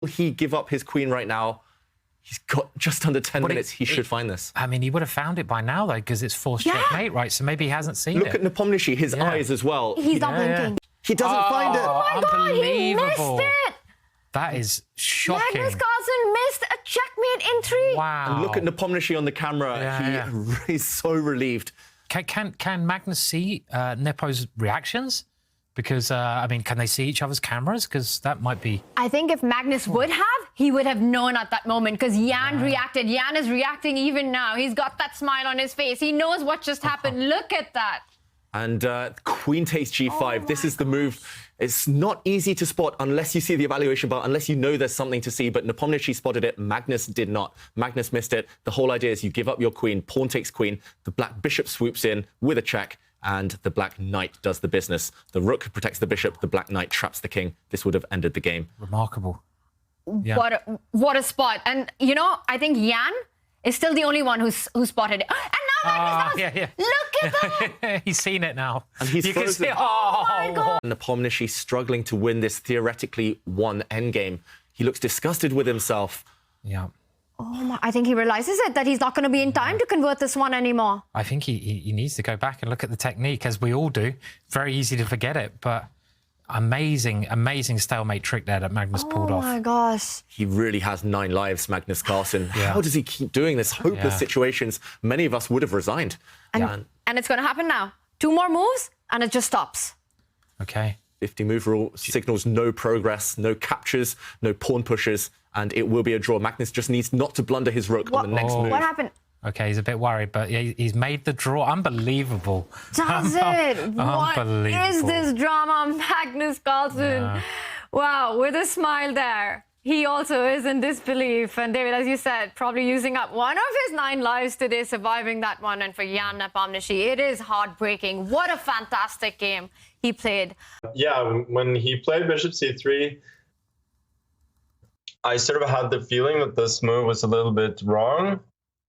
Will he give up his queen right now? He's got just under 10 minutes. He should find this. I mean, he would have found it by now, though, because it's forced checkmate, right? So maybe he hasn't seen it. Look at Nepomniachtchi, his eyes as well. He's not blinking. He doesn't find it. Oh my God, he missed it. That is shocking. Magnus Carlsen missed a checkmate in 3. Wow. And look at Nepomniachtchi on the camera. He's so relieved. Can Magnus see Nepo's reactions? Because, I mean, can they see each other's cameras? Because that might be... I think if Magnus would have, he would have known at that moment because Jan reacted. Jan is reacting even now. He's got that smile on his face. He knows what just happened. Look at that. And queen takes g5. This is the move. It's not easy to spot unless you see the evaluation bar, unless you know there's something to see. But Nepomniachtchi spotted it. Magnus did not. Magnus missed it. The whole idea is you give up your queen. Pawn takes queen. The black bishop swoops in with a check. And the black knight does the business. The rook protects the bishop. The black knight traps the king. This would have ended the game. Remarkable. Yeah. What a spot. And, you know, I think Jan is still the only one who spotted it. And now Magnus does. Look at that. He's seen it now. And he's frozen. See, oh my God. Nepomniachtchi struggling to win this theoretically won endgame. He looks disgusted with himself. Yeah. Oh my, I think he realizes it, that he's not going to be in time to convert this one anymore. I think he needs to go back and look at the technique, as we all do. Very easy to forget it, but amazing stalemate trick there that Magnus pulled off. Oh my gosh. He really has 9 lives, Magnus Carlsen. How does he keep doing this? Hopeless situations. Many of us would have resigned. And it's going to happen now. 2 more moves, and it just stops. Okay. 50 move rule signals no progress, no captures, no pawn pushes, and it will be a draw. Magnus just needs not to blunder his rook on the next move. What happened? Okay, he's a bit worried, but he's made the draw. Unbelievable. Does it? What is this drama, Magnus Carlsen? Yeah. Wow, with a smile there. He also is in disbelief. And David, as you said, probably using up one of his 9 lives today, surviving that one. And for Jan Nepomniachtchi, it is heartbreaking. What a fantastic game he played. Yeah, when he played bishop c3, I sort of had the feeling that this move was a little bit wrong.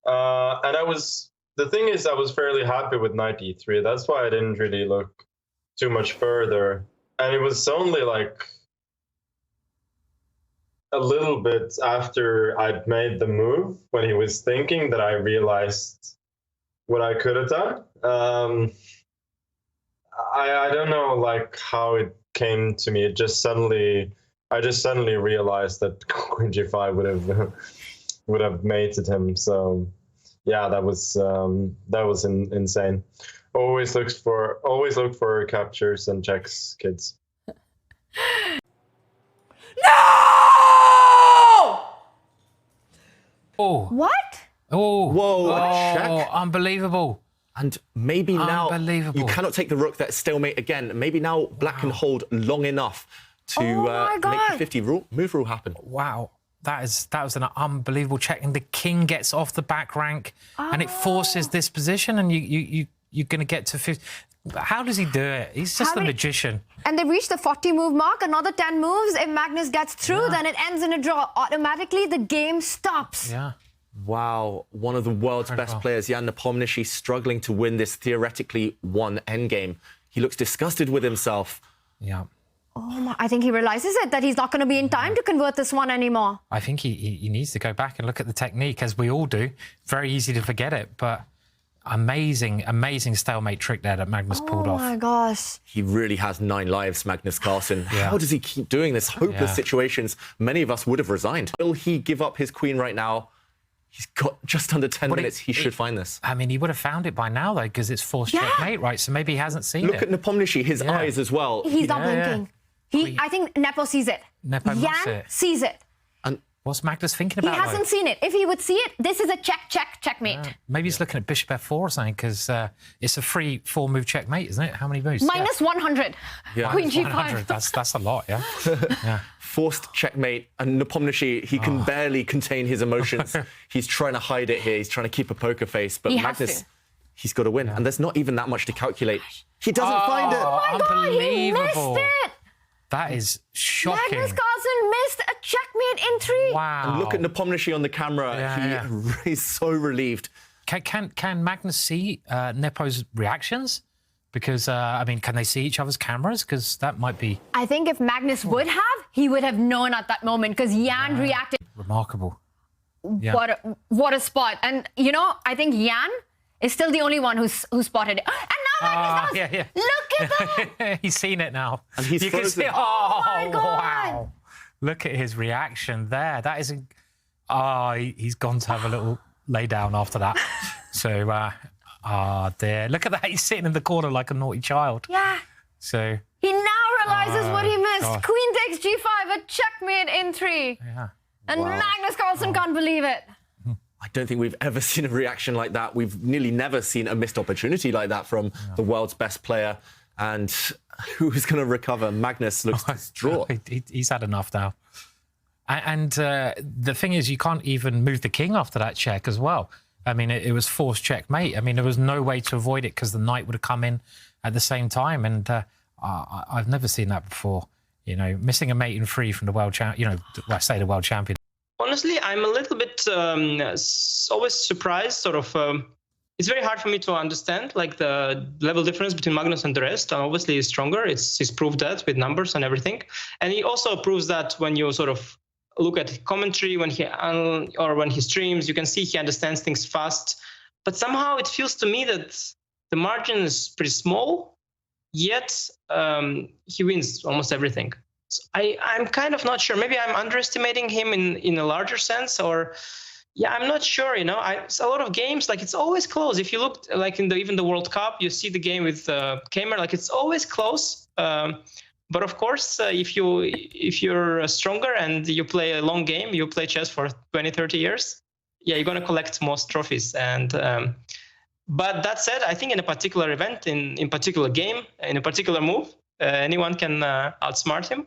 And the thing is, I was fairly happy with knight e3. That's why I didn't really look too much further. And it was only like a little bit after I'd made the move, when he was thinking, that I realized what I could have done. I don't know like how it came to me. I just suddenly realized that queen g5 would have mated him. So yeah, that was insane. Always look for captures and checks, kids. Oh. What? Oh. Whoa. Oh, unbelievable. And maybe now you cannot take the rook. That stalemate again. Maybe now black can hold long enough to make the 50 move rule happen. Wow. That was an unbelievable check. And the king gets off the back rank and it forces this position, and you're going to get to 50. How does he do it? He's just a magician. And they reached the 40 move mark. Another 10 moves. If Magnus gets through, then it ends in a draw. Automatically, the game stops. Yeah. Wow. One of the world's best players, Jan Nepomniachtchi, struggling to win this theoretically won endgame. He looks disgusted with himself. Yeah. Oh my, I think he realizes it, that he's not going to be in time to convert this one anymore. I think he needs to go back and look at the technique, as we all do. Very easy to forget it, but amazing stalemate trick there that Magnus pulled off. Oh my gosh. He really has 9 lives, Magnus Carlsen. How does he keep doing this? Hopeless situations. Many of us would have resigned. Will he give up his queen right now? He's got just under 10 minutes. He should find this. I mean, he would have found it by now, though, because it's forced checkmate, right? So maybe he hasn't seen it. Look at Nepomniachtchi, his eyes as well. He's not blinking. I think Nepo sees it. Jan sees it. And what's Magnus thinking about? He hasn't seen it. If he would see it, this is a checkmate. Yeah. Maybe he's looking at bishop f4 or something, because it's a free 4-move checkmate, isn't it? How many moves? Minus 100. Queen g5. That's a lot, yeah. Forced checkmate, and Nepomniachtchi, he can barely contain his emotions. He's trying to hide it here. He's trying to keep a poker face, but Magnus, he's got to win. And there's not even that much to calculate. He doesn't find it. Oh my God, he missed it. That is shocking. Magnus Carlsen missed a checkmate in 3. Wow. And look at Nepomniachtchi on the camera. He's so relieved. Can Magnus see Nepo's reactions? Because, I mean, can they see each other's cameras? Because that might be... I think if Magnus would have, he would have known at that moment because Jan reacted. Remarkable. Yeah. What a spot. And, you know, I think Jan is still the only one who spotted it. And now Magnus does. Yeah. Look at that. He's seen it now. And he's you can frozen. see, Oh my God. wow. Look at his reaction there. That is... he's gone to have a little lay down after that. So... dear. Look at that. He's sitting in the corner like a naughty child. Yeah. So... He now realizes what he missed. God. Queen takes g5, a checkmate in 3. Yeah. And Magnus Carlsen can't believe it. I don't think we've ever seen a reaction like that. We've nearly never seen a missed opportunity like that from the world's best player. And who's going to recover? Magnus looks distraught. He's had enough now. And the thing is, you can't even move the king after that check as well. I mean, it was forced checkmate. I mean, there was no way to avoid it because the knight would have come in at the same time. And I've never seen that before. You know, missing a mate in 3 from the world champion. You know, I say the world champion. Honestly, I'm a little bit always surprised. Sort of, it's very hard for me to understand like the level difference between Magnus and the rest. Obviously, he's stronger. He's proved that with numbers and everything, and he also proves that when you sort of look at commentary when he streams, you can see he understands things fast. But somehow it feels to me that the margin is pretty small, yet he wins almost everything. So I'm kind of not sure. Maybe I'm underestimating him in a larger sense, or yeah, I'm not sure. You know, a lot of games like it's always close. If you look like in even the World Cup, you see the game with Kamer, like it's always close. But of course, if you're stronger and you play a long game, you play chess for 20, 30 years, yeah, you're going to collect most trophies. And but that said, I think in a particular event, in particular game, in a particular move, anyone can outsmart him.